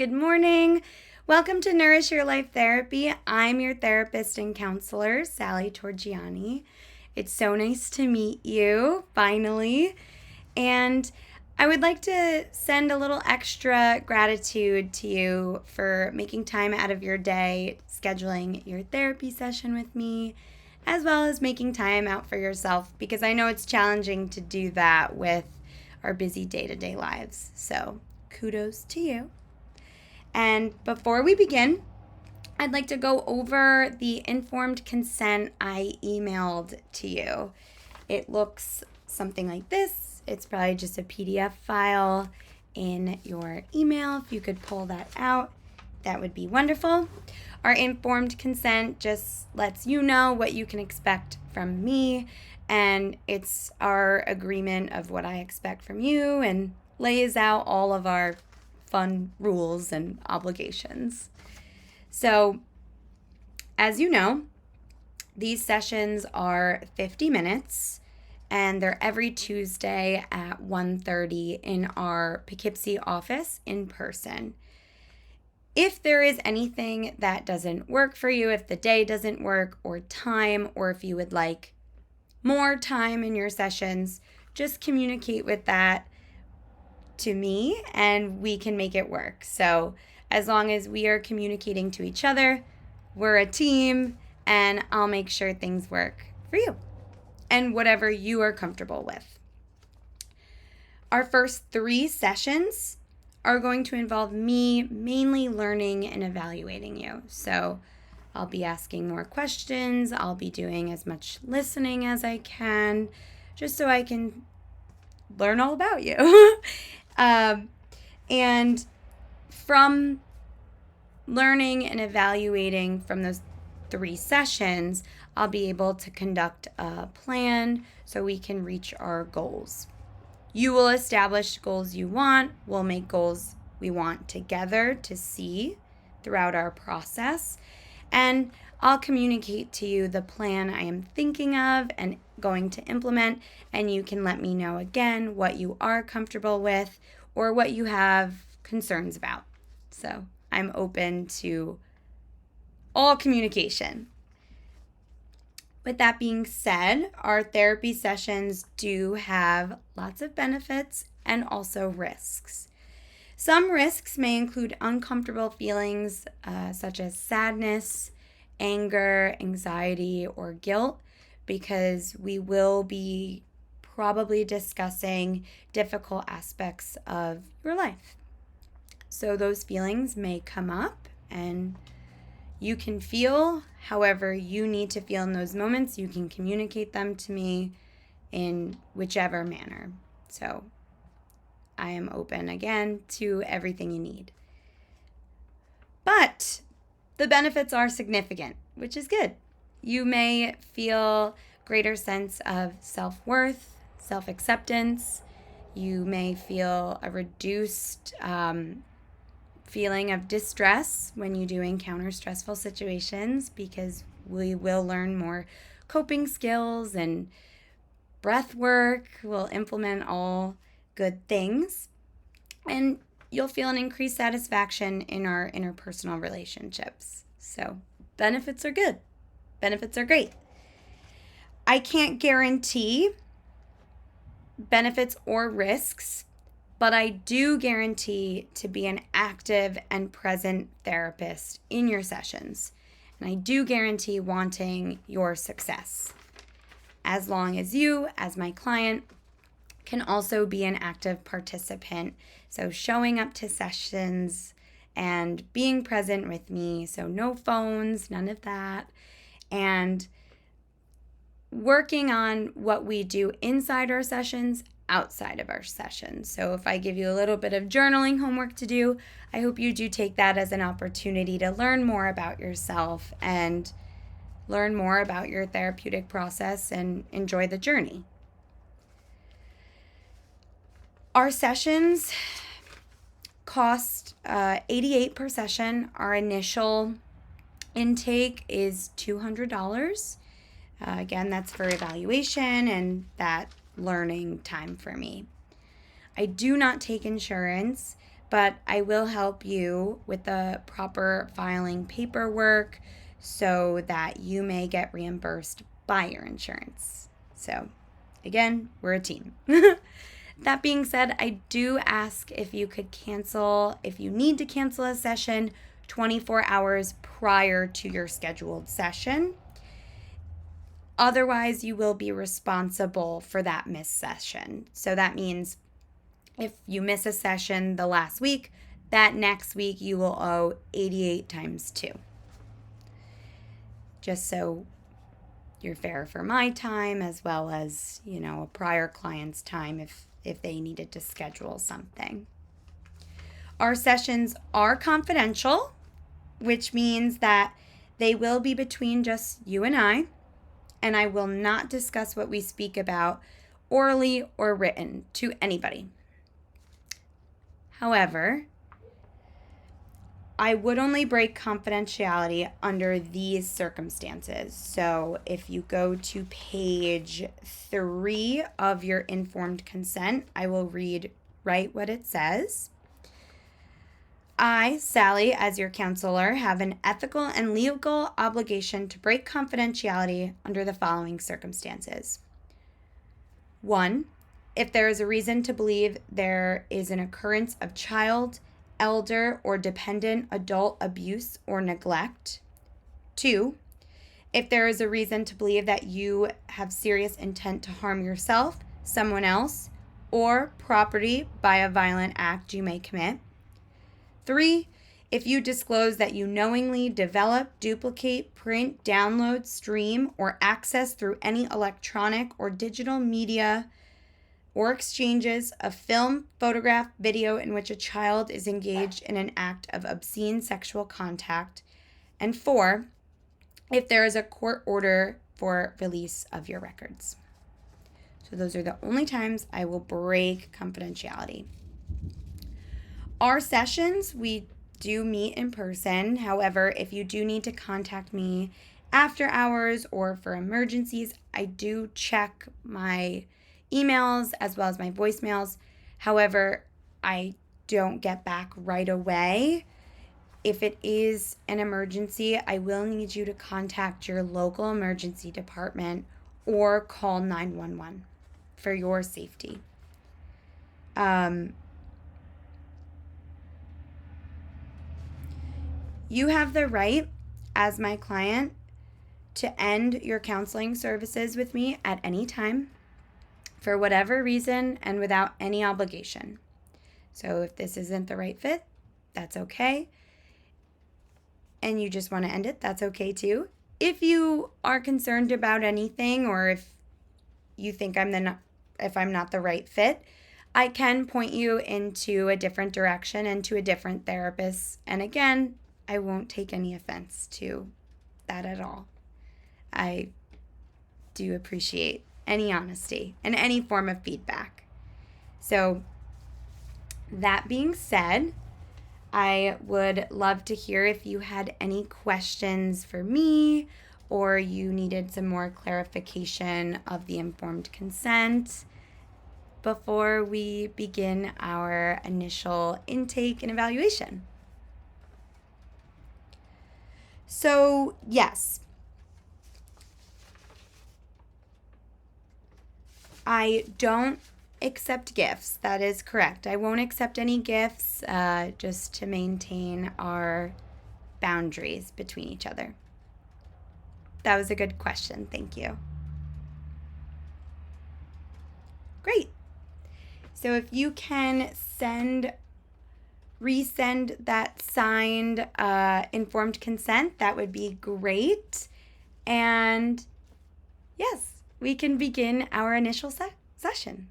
Good morning. Welcome to Nourish Your Life Therapy. I'm your therapist and counselor, Sally Torgiani. It's so nice to meet you, finally. And I would like to send a little extra gratitude to you for making time out of your day, scheduling your therapy session with me, as well as making time out for yourself, because I know it's challenging to do that with our busy day-to-day lives. So kudos to you. And before we begin, I'd like to go over the informed consent I emailed to you. It looks something like this. It's probably just a PDF file in your email. If you could pull that out, that would be wonderful. Our informed consent just lets you know what you can expect from me, and it's our agreement of what I expect from you and lays out all of our fun rules and obligations. So, as you know, these sessions are 50 minutes, and they're every Tuesday at 1:30 in our Poughkeepsie office in person. If there is anything that doesn't work for you, if the day doesn't work or time, or if you would like more time in your sessions, just communicate with that to me and we can make it work. So as long as we are communicating to each other, we're a team, and I'll make sure things work for you and whatever you are comfortable with. Our first 3 sessions are going to involve me mainly learning and evaluating you. So I'll be asking more questions. I'll be doing as much listening as I can, just so I can learn all about you. And from learning and evaluating from those 3 sessions, I'll be able to conduct a plan so we can reach our goals. You will establish goals you want. We'll make goals we want together to see throughout our process. And I'll communicate to you the plan I am thinking of and going to implement, and you can let me know again what you are comfortable with or what you have concerns about. So I'm open to all communication. With that being said, our therapy sessions do have lots of benefits and also risks. Some risks may include uncomfortable feelings such as sadness, anger, anxiety, or guilt, because we will be probably discussing difficult aspects of your life. So those feelings may come up, and you can feel however you need to feel in those moments. You can communicate them to me in whichever manner. So I am open again to everything you need. But the benefits are significant, which is good. You may feel greater sense of self-worth, self-acceptance. You may feel a reduced feeling of distress when you do encounter stressful situations, because we will learn more coping skills and breath work. We'll implement all good things, and you'll feel an increased satisfaction in our interpersonal relationships. So benefits are good. Benefits are great. I can't guarantee benefits or risks, but I do guarantee to be an active and present therapist in your sessions. And I do guarantee wanting your success, as long as you, as my client, can also be an active participant. So showing up to sessions and being present with me. So no phones, none of that. And working on what we do inside our sessions, outside of our sessions. So if I give you a little bit of journaling homework to do, I hope you do take that as an opportunity to learn more about yourself and learn more about your therapeutic process and enjoy the journey. Our sessions cost $88 per session. Our initial intake is $200. Again, that's for evaluation and that learning time for me. I do not take insurance, but I will help you with the proper filing paperwork so that you may get reimbursed by your insurance. So, again, we're a team. That being said, I do ask if you could cancel, if you need to cancel a session, 24 hours prior to your scheduled session. Otherwise, you will be responsible for that missed session. So that means if you miss a session the last week, that next week you will owe 88 times 2. Just so you're fair for my time as well as, a prior client's time if they needed to schedule something. Our sessions are confidential, which means that they will be between just you and I will not discuss what we speak about orally or written to anybody. However, I would only break confidentiality under these circumstances. So if you go to page 3 of your informed consent, I will write what it says. I, Sally, as your counselor, have an ethical and legal obligation to break confidentiality under the following circumstances. 1, if there is a reason to believe there is an occurrence of child, elder, or dependent adult abuse or neglect. 2, if there is a reason to believe that you have serious intent to harm yourself, someone else, or property by a violent act you may commit. 3, if you disclose that you knowingly develop, duplicate, print, download, stream, or access through any electronic or digital media or exchanges of film, photograph, video in which a child is engaged in an act of obscene sexual contact. And 4, if there is a court order for release of your records. So those are the only times I will break confidentiality. Our sessions, we do meet in person. However, if you do need to contact me after hours or for emergencies, I do check my emails as well as my voicemails. However, I don't get back right away. If it is an emergency, I will need you to contact your local emergency department or call 911 for your safety. You have the right, as my client, to end your counseling services with me at any time for whatever reason and without any obligation. So if this isn't the right fit, that's okay. And you just want to end it, that's okay too. If you are concerned about anything or if you think if I'm not the right fit, I can point you into a different direction and to a different therapist. And again, I won't take any offense to that at all. I do appreciate any honesty and any form of feedback. So that being said, I would love to hear if you had any questions for me or you needed some more clarification of the informed consent before we begin our initial intake and evaluation. So, yes, I don't accept gifts. That is correct. I won't accept any gifts just to maintain our boundaries between each other. That was a good question. Thank you. Great. So if you can resend that signed informed consent, that would be great. And yes, we can begin our initial session.